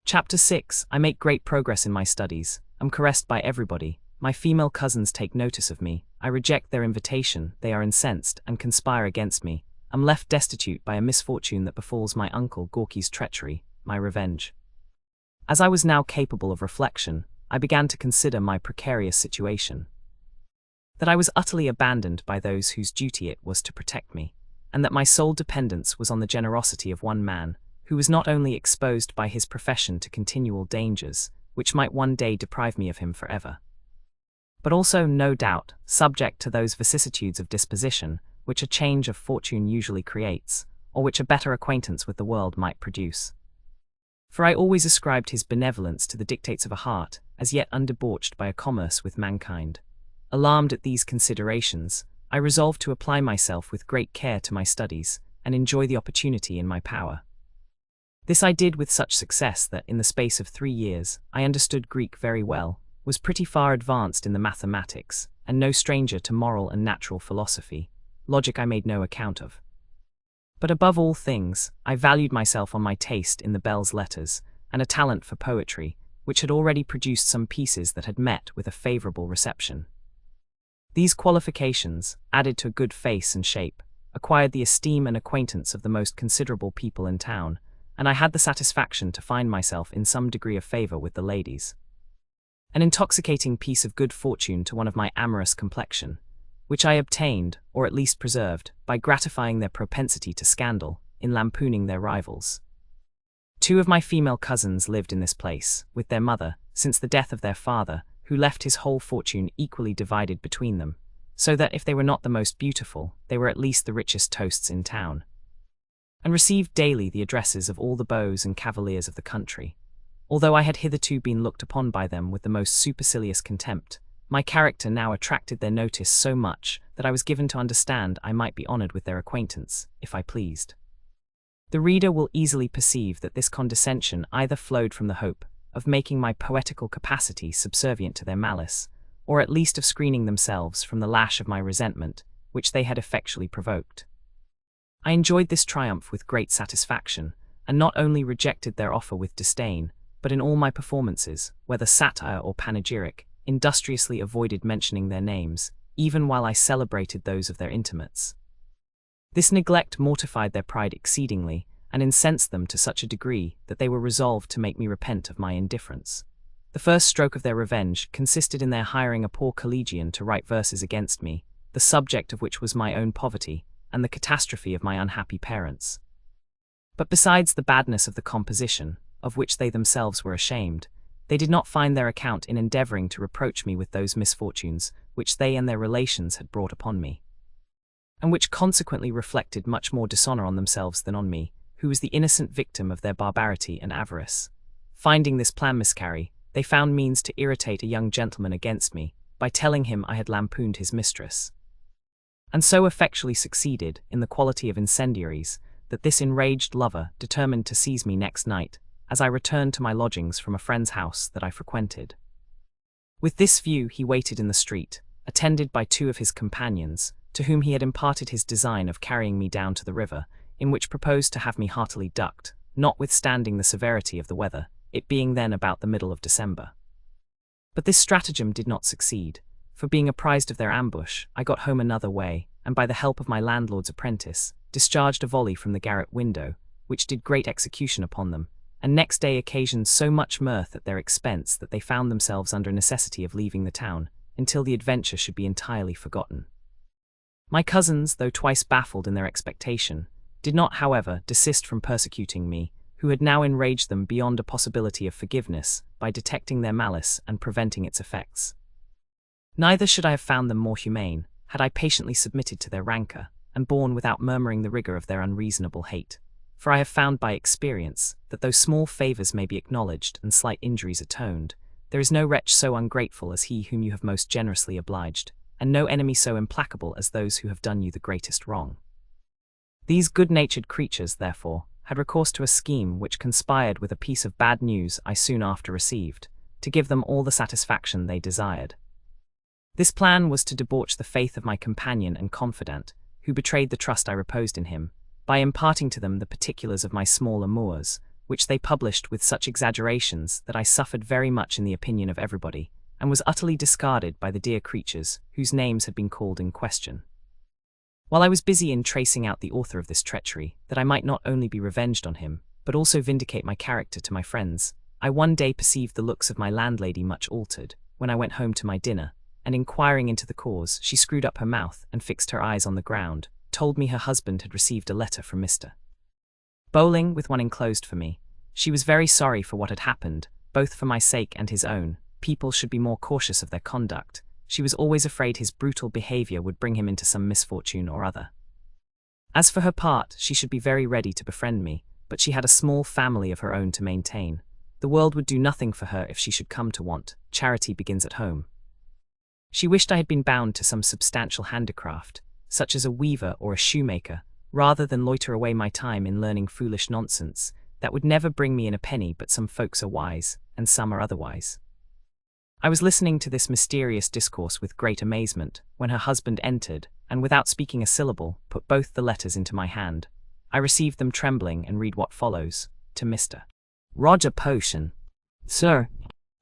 Chapter 6. I make great progress in my studies. I'm caressed by everybody. My female cousins take notice of me. I reject their invitation. They are incensed and conspire against me. I'm left destitute by a misfortune that befalls my uncle Gorky's treachery, my revenge. As I was now capable of reflection, I began to consider my precarious situation. That I was utterly abandoned by those whose duty it was to protect me, and that my sole dependence was on the generosity of one man, who was not only exposed by his profession to continual dangers, which might one day deprive me of him forever, but also, no doubt, subject to those vicissitudes of disposition which a change of fortune usually creates, or which a better acquaintance with the world might produce. For I always ascribed his benevolence to the dictates of a heart, as yet undebauched by a commerce with mankind. Alarmed at these considerations, I resolved to apply myself with great care to my studies, and enjoy the opportunity in my power. This I did with such success that, in the space of 3 years, I understood Greek very well, was pretty far advanced in the mathematics, and no stranger to moral and natural philosophy. Logic I made no account of. But above all things, I valued myself on my taste in the belles letters, and a talent for poetry, which had already produced some pieces that had met with a favourable reception. These qualifications, added to a good face and shape, acquired the esteem and acquaintance of the most considerable people in town, and I had the satisfaction to find myself in some degree of favour with the ladies. An intoxicating piece of good fortune to one of my amorous complexion, which I obtained, or at least preserved, by gratifying their propensity to scandal, in lampooning their rivals. 2 of my female cousins lived in this place, with their mother, since the death of their father, who left his whole fortune equally divided between them, so that if they were not the most beautiful, they were at least the richest toasts in town, and received daily the addresses of all the beaux and cavaliers of the country. Although I had hitherto been looked upon by them with the most supercilious contempt, my character now attracted their notice so much that I was given to understand I might be honoured with their acquaintance, if I pleased. The reader will easily perceive that this condescension either flowed from the hope of making my poetical capacity subservient to their malice, or at least of screening themselves from the lash of my resentment, which they had effectually provoked. I enjoyed this triumph with great satisfaction, and not only rejected their offer with disdain, but in all my performances, whether satire or panegyric, industriously avoided mentioning their names, even while I celebrated those of their intimates. This neglect mortified their pride exceedingly, and incensed them to such a degree that they were resolved to make me repent of my indifference. The first stroke of their revenge consisted in their hiring a poor collegian to write verses against me, the subject of which was my own poverty, and the catastrophe of my unhappy parents. But besides the badness of the composition, of which they themselves were ashamed, they did not find their account in endeavouring to reproach me with those misfortunes which they and their relations had brought upon me, and which consequently reflected much more dishonour on themselves than on me, who was the innocent victim of their barbarity and avarice. Finding this plan miscarry, they found means to irritate a young gentleman against me, by telling him I had lampooned his mistress, and so effectually succeeded in the quality of incendiaries, that this enraged lover determined to seize me next night, as I returned to my lodgings from a friend's house that I frequented. With this view he waited in the street, attended by 2 of his companions, to whom he had imparted his design of carrying me down to the river, in which proposed to have me heartily ducked, notwithstanding the severity of the weather, it being then about the middle of December. But this stratagem did not succeed, for being apprised of their ambush, I got home another way, and by the help of my landlord's apprentice, discharged a volley from the garret window, which did great execution upon them, and next day occasioned so much mirth at their expense that they found themselves under necessity of leaving the town, until the adventure should be entirely forgotten. My cousins, though twice baffled in their expectation, did not, however, desist from persecuting me, who had now enraged them beyond a possibility of forgiveness, by detecting their malice and preventing its effects. Neither should I have found them more humane, had I patiently submitted to their rancour, and borne without murmuring the rigour of their unreasonable hate. For I have found by experience, that though small favours may be acknowledged and slight injuries atoned, there is no wretch so ungrateful as he whom you have most generously obliged, and no enemy so implacable as those who have done you the greatest wrong. These good-natured creatures, therefore, had recourse to a scheme which conspired with a piece of bad news I soon after received, to give them all the satisfaction they desired. This plan was to debauch the faith of my companion and confidant, who betrayed the trust I reposed in him, by imparting to them the particulars of my small amours, which they published with such exaggerations that I suffered very much in the opinion of everybody, and was utterly discarded by the dear creatures whose names had been called in question. While I was busy in tracing out the author of this treachery, that I might not only be revenged on him, but also vindicate my character to my friends, I one day perceived the looks of my landlady much altered, when I went home to my dinner, and inquiring into the cause, she screwed up her mouth and fixed her eyes on the ground, told me her husband had received a letter from Mr. Bowling with one enclosed for me. She was very sorry for what had happened, both for my sake and his own. People should be more cautious of their conduct. She was always afraid his brutal behavior would bring him into some misfortune or other. As for her part, she should be very ready to befriend me, but she had a small family of her own to maintain. The world would do nothing for her if she should come to want. Charity begins at home. She wished I had been bound to some substantial handicraft, such as a weaver or a shoemaker, rather than loiter away my time in learning foolish nonsense, that would never bring me in a penny. But some folks are wise, and some are otherwise. I was listening to this mysterious discourse with great amazement, when her husband entered, and without speaking a syllable, put both the letters into my hand. I received them trembling, and read what follows. To Mr. Roger Potion. Sir,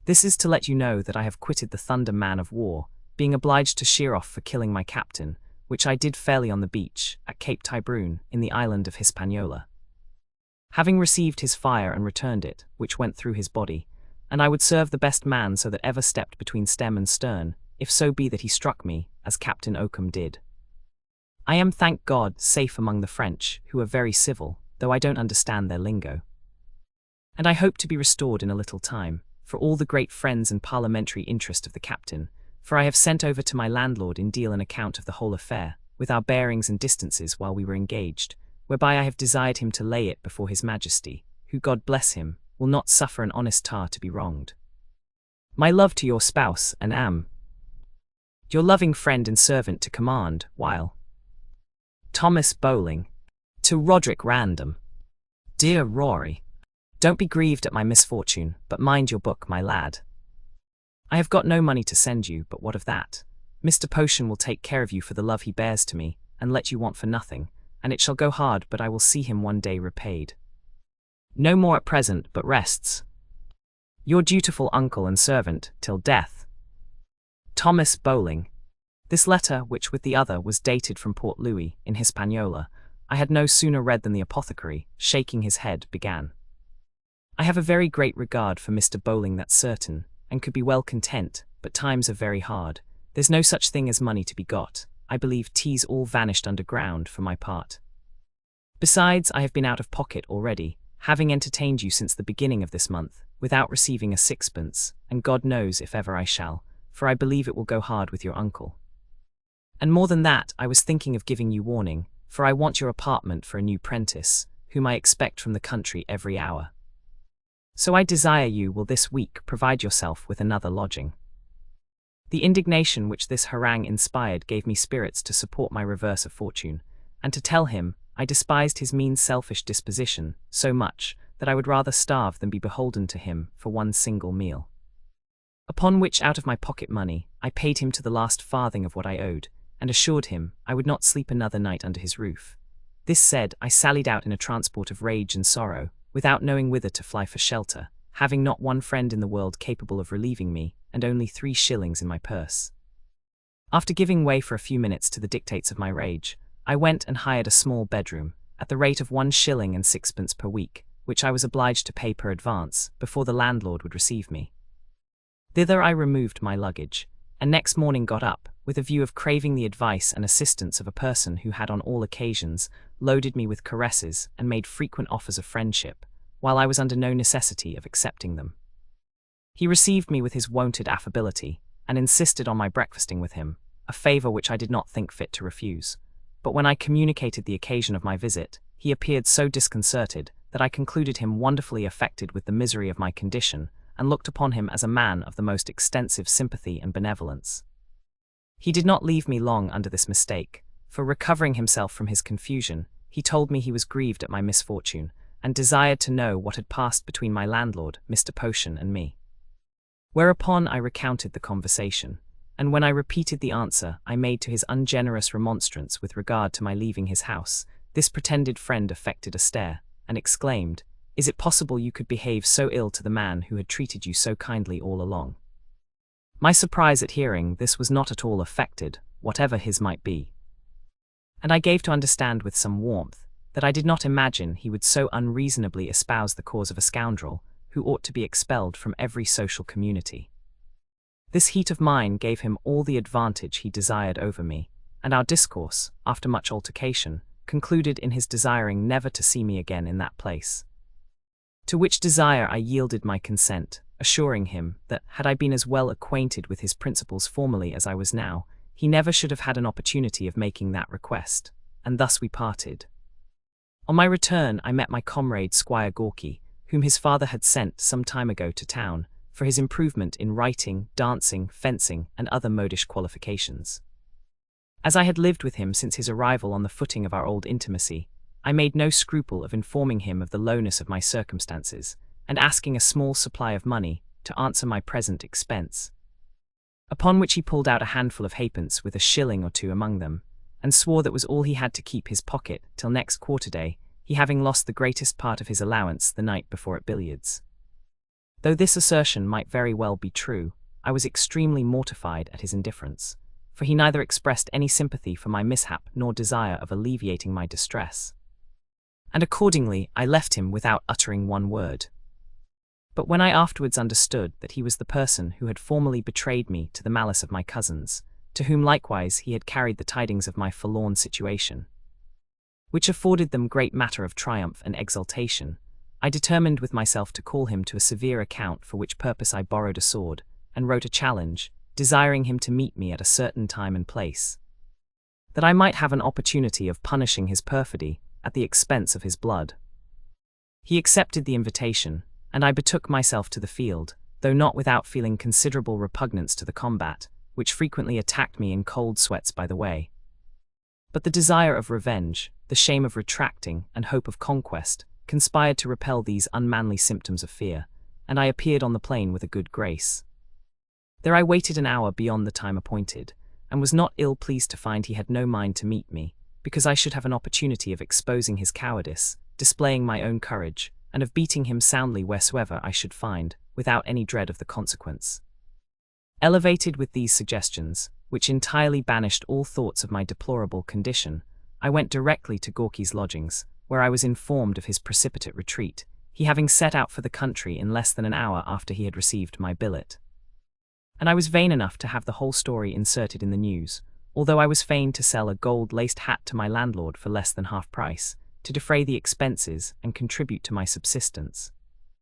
this is to let you know that I have quitted the Thunder man of war, being obliged to sheer off for killing my captain, which I did fairly on the beach, at Cape Tibrune, in the island of Hispaniola. Having received his fire and returned it, which went through his body, and I would serve the best man so that ever stepped between stem and stern, if so be that he struck me, as Captain Oakham did. I am, thank God, safe among the French, who are very civil, though I don't understand their lingo. And I hope to be restored in a little time, for all the great friends and parliamentary interest of the captain, for I have sent over to my landlord in Deal an account of the whole affair, with our bearings and distances while we were engaged, whereby I have desired him to lay it before his Majesty, who, God bless him, will not suffer an honest tar to be wronged. My love to your spouse, and am your loving friend and servant to command, while Thomas Bowling. To Roderick Random. Dear Rory, don't be grieved at my misfortune, but mind your book, my lad. I have got no money to send you, but what of that? Mr. Potion will take care of you for the love he bears to me, and let you want for nothing, and it shall go hard, but I will see him one day repaid. No more at present, but rests. Your dutiful uncle and servant, till death. Thomas Bowling. This letter, which with the other was dated from Port Louis, in Hispaniola, I had no sooner read than the apothecary, shaking his head, began. I have a very great regard for Mr. Bowling, that's certain, and could be well content, but times are very hard. There's no such thing as money to be got. I believe tea's all vanished underground for my part. Besides, I have been out of pocket already, having entertained you since the beginning of this month, without receiving a sixpence, and God knows if ever I shall, for I believe it will go hard with your uncle. And more than that, I was thinking of giving you warning, for I want your apartment for a new prentice, whom I expect from the country every hour. So I desire you will this week provide yourself with another lodging. The indignation which this harangue inspired gave me spirits to support my reverse of fortune, and to tell him I despised his mean selfish disposition so much that I would rather starve than be beholden to him for one single meal. Upon which, out of my pocket money, I paid him to the last farthing of what I owed, and assured him I would not sleep another night under his roof. This said, I sallied out in a transport of rage and sorrow, without knowing whither to fly for shelter, having not one friend in the world capable of relieving me, and only 3 shillings in my purse. After giving way for a few minutes to the dictates of my rage, I went and hired a small bedroom, at the rate of 1 shilling and 6pence per week, which I was obliged to pay per advance, before the landlord would receive me. Thither I removed my luggage, and next morning got up, with a view of craving the advice and assistance of a person who had on all occasions loaded me with caresses and made frequent offers of friendship, while I was under no necessity of accepting them. He received me with his wonted affability, and insisted on my breakfasting with him, a favour which I did not think fit to refuse. But when I communicated the occasion of my visit, he appeared so disconcerted that I concluded him wonderfully affected with the misery of my condition, and looked upon him as a man of the most extensive sympathy and benevolence. He did not leave me long under this mistake, for recovering himself from his confusion, he told me he was grieved at my misfortune, and desired to know what had passed between my landlord, Mr. Potion, and me. Whereupon I recounted the conversation, and when I repeated the answer I made to his ungenerous remonstrance with regard to my leaving his house, this pretended friend affected a stare, and exclaimed, Is it possible you could behave so ill to the man who had treated you so kindly all along? My surprise at hearing this was not at all affected, whatever his might be. And I gave to understand with some warmth that I did not imagine he would so unreasonably espouse the cause of a scoundrel who ought to be expelled from every social community. This heat of mine gave him all the advantage he desired over me, and our discourse, after much altercation, concluded in his desiring never to see me again in that place. To which desire I yielded my consent, assuring him that, had I been as well acquainted with his principles formerly as I was now, he never should have had an opportunity of making that request, and thus we parted. On my return I met my comrade Squire Gorky, whom his father had sent some time ago to town, for his improvement in writing, dancing, fencing, and other modish qualifications. As I had lived with him since his arrival on the footing of our old intimacy, I made no scruple of informing him of the lowness of my circumstances, and asking a small supply of money to answer my present expense. Upon which he pulled out a handful of halfpence with a shilling or two among them, and swore that was all he had to keep his pocket till next quarter-day, he having lost the greatest part of his allowance the night before at billiards. Though this assertion might very well be true, I was extremely mortified at his indifference, for he neither expressed any sympathy for my mishap nor desire of alleviating my distress. And accordingly I left him without uttering one word. But when I afterwards understood that he was the person who had formerly betrayed me to the malice of my cousins, to whom likewise he had carried the tidings of my forlorn situation, which afforded them great matter of triumph and exultation, I determined with myself to call him to a severe account, for which purpose I borrowed a sword, and wrote a challenge, desiring him to meet me at a certain time and place, that I might have an opportunity of punishing his perfidy at the expense of his blood. He accepted the invitation, and I betook myself to the field, though not without feeling considerable repugnance to the combat, which frequently attacked me in cold sweats by the way. But the desire of revenge, the shame of retracting, and hope of conquest conspired to repel these unmanly symptoms of fear, and I appeared on the plain with a good grace. There I waited an hour beyond the time appointed, and was not ill pleased to find he had no mind to meet me, because I should have an opportunity of exposing his cowardice, displaying my own courage, and of beating him soundly wheresoever I should find, without any dread of the consequence. Elevated with these suggestions, which entirely banished all thoughts of my deplorable condition, I went directly to Gorky's lodgings, where I was informed of his precipitate retreat, he having set out for the country in less than an hour after he had received my billet. And I was vain enough to have the whole story inserted in the news, although I was fain to sell a gold-laced hat to my landlord for less than half price, to defray the expenses and contribute to my subsistence.